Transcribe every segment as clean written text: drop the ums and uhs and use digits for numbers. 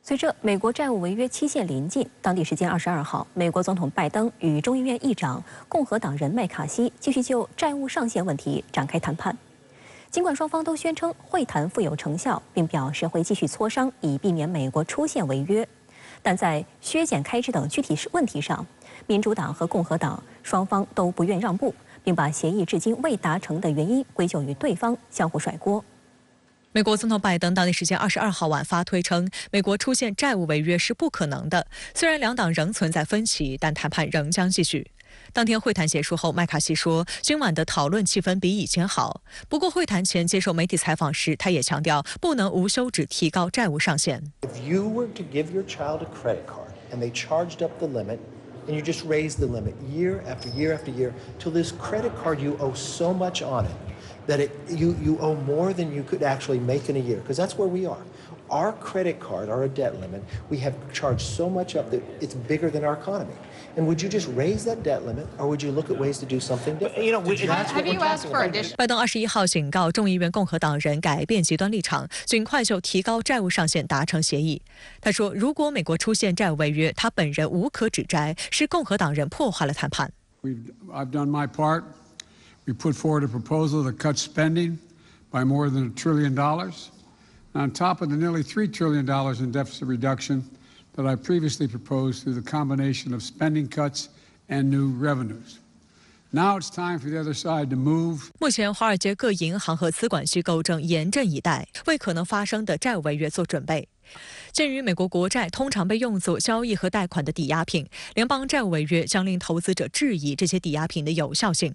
随着美国债务违约期限临近，当地时间22号，美国总统拜登与众议院议长共和党人麦卡锡继续就债务上限问题展开谈判。尽管双方都宣称会谈富有成效，并表示会继续磋商，以避免美国出现违约，但在削减开支等具体问题上，民主党和共和党双方都不愿让步，并把协议至今未达成的原因归咎于对方相互甩锅。美国总统拜登当地时间22号晚发推称，美国出现债务违约是不可能的。虽然两党仍存在分歧，但谈判仍将继续。当天会谈结束后，麦卡锡说，今晚的讨论气氛比以前好。不过会谈前接受媒体采访时，他也强调不能无休止提高债务上限。If you were to give your child a credit card and they charged up the limit, and you just raised the limit year after year after year till this credit card you owe so much on it that you owe more than you could actually make in a year, because that's where we are. Our credit card, our debt limit, we have charged so much up that it's bigger than our economy. And would you just raise that debt limit, or would you look at ways to do something different? You know, have you asked for additional? 拜登21号警告众议院共和党人改变极端立场，尽快就提高债务上限达成协议。他说，如果美国出现债务违约，他本人无可指摘，是共和党人破坏了谈判。I've done my part. We put forward a proposal that cuts spending by more than $1 trillion, on top of the nearly $3 trillion in deficit reduction that I previously proposed through the combination of spending cuts and new revenues. Now it's time for the other side to move. 目前，华尔街各银行和资管机构正严阵以待，为可能发生的债务违约做准备。鉴于美国国债通常被用作交易和贷款的抵押品，联邦债务违约将令投资者质疑这些抵押品的有效性。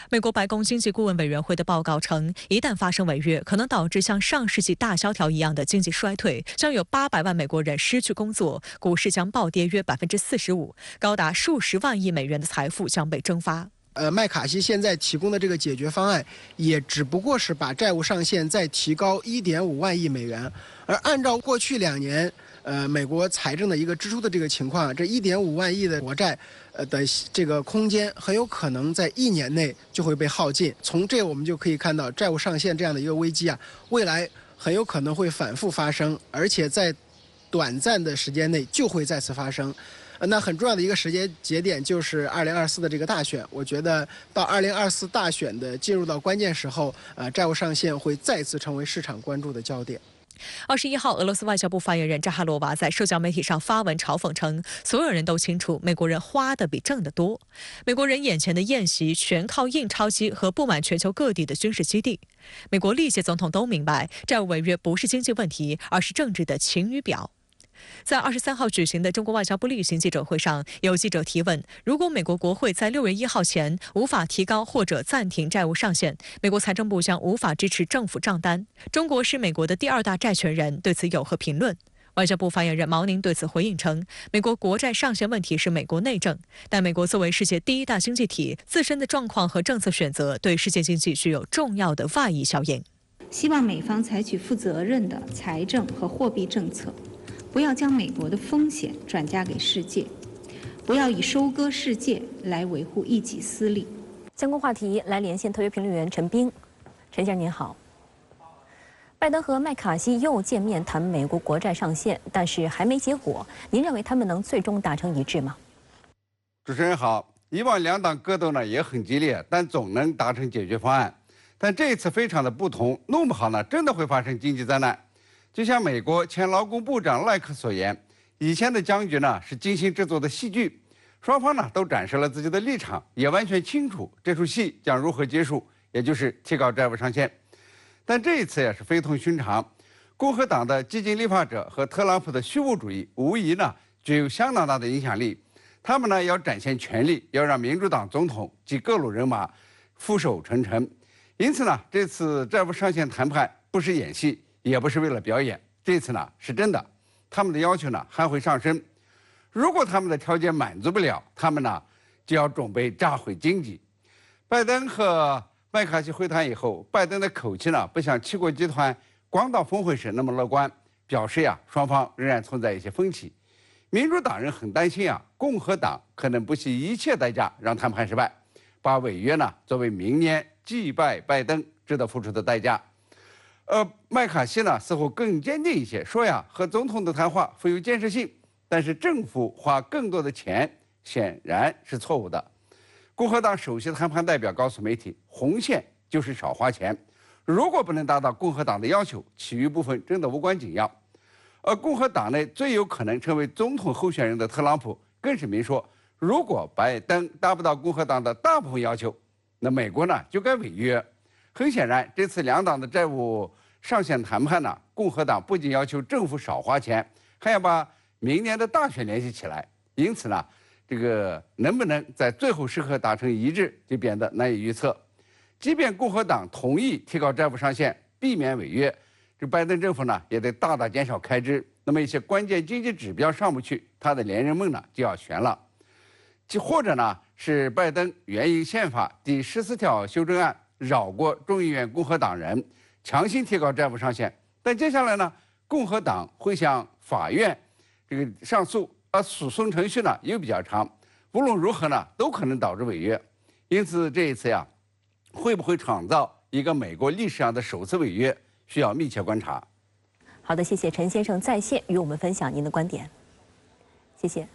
美国白宫经济顾问委员会的报告称，一旦发生违约，可能导致像上世纪大萧条一样的经济衰退，将有800万美国人失去工作，股市将暴跌约45%，高达数十万亿美元的财富将被蒸发。麦卡锡现在提供的这个解决方案，也只不过是把债务上限再提高1.5万亿美元，而按照过去2年，美国财政的一个支出的这个情况，这1.5万亿的国债，的这个空间很有可能在1年内就会被耗尽。从这我们就可以看到，债务上限这样的一个危机啊，未来很有可能会反复发生，而且在短暂的时间内就会再次发生。那很重要的一个时间节点就是2024的这个大选，我觉得到2024大选的进入到关键时候，债务上限会再次成为市场关注的焦点。21号，俄罗斯外交部发言人扎哈罗娃在社交媒体上发文嘲讽称，所有人都清楚美国人花的比挣得多，美国人眼前的宴席全靠印钞机和布满全球各地的军事基地。美国历届总统都明白，债务违约不是经济问题，而是政治的晴雨表。在23号举行的中国外交部例行记者会上，有记者提问，如果美国国会在6月1号前无法提高或者暂停债务上限，美国财政部将无法支持政府账单。中国是美国的第2大债权人，对此有何评论？外交部发言人毛宁对此回应称，美国国债上限问题是美国内政，但美国作为世界第1大经济体，自身的状况和政策选择对世界经济具有重要的外溢效应。希望美方采取负责任的财政和货币政策，不要将美国的风险转嫁给世界，不要以收割世界来维护一己私利。相关话题来连线特约评论员陈斌。陈先生您好。拜登和麦卡锡又见面谈美国国债上限，但是还没结果。您认为他们能最终达成一致吗？主持人好，以往两党格斗呢也很激烈，但总能达成解决方案。但这一次非常的不同，弄不好呢真的会发生经济灾难。就像美国前劳工部长赖克所言，以前的僵局呢是精心制作的戏剧，双方呢都展示了自己的立场，也完全清楚这出戏将如何结束，也就是提高债务上限。但这一次也是非同寻常，共和党的激进立法者和特朗普的虚无主义无疑呢具有相当大的影响力，他们呢要展现权力，要让民主党总统及各路人马俯首称臣。因此呢，这次债务上限谈判不是演戏，也不是为了表演，这次呢是真的，他们的要求呢还会上升。如果他们的条件满足不了，他们呢就要准备炸毁经济。拜登和麦卡锡会谈以后，拜登的口气呢不像七国集团广岛峰会时那么乐观，表示呀双方仍然存在一些分歧。民主党人很担心啊，共和党可能不惜一切代价让谈判失败，把违约呢作为明年击败拜登值得付出的代价。麦卡锡呢似乎更坚定一些，说呀和总统的谈话富有建设性，但是政府花更多的钱显然是错误的。共和党首席谈判代表告诉媒体，红线就是少花钱，如果不能达到共和党的要求，其余部分真的无关紧要。而共和党内最有可能成为总统候选人的特朗普更是明说，如果拜登达不到共和党的大部分要求，那美国呢就该违约。很显然，这次两党的债务上限谈判呢，共和党不仅要求政府少花钱，还要把明年的大选联系起来。因此呢，这个能不能在最后时刻达成一致，就变得难以预测。即便共和党同意提高债务上限，避免违约，这拜登政府呢也得大大减少开支。那么一些关键经济指标上不去，他的连任梦呢就要悬了。或者呢是拜登援引宪法第14条修正案，绕过众议院共和党人，强行提高债务上限。但接下来呢，共和党会向法院这个上诉，而诉讼程序呢又比较长。无论如何呢，都可能导致违约。因此这一次呀，会不会创造一个美国历史上的首次违约，需要密切观察。好的，谢谢陈先生在线与我们分享您的观点，谢谢。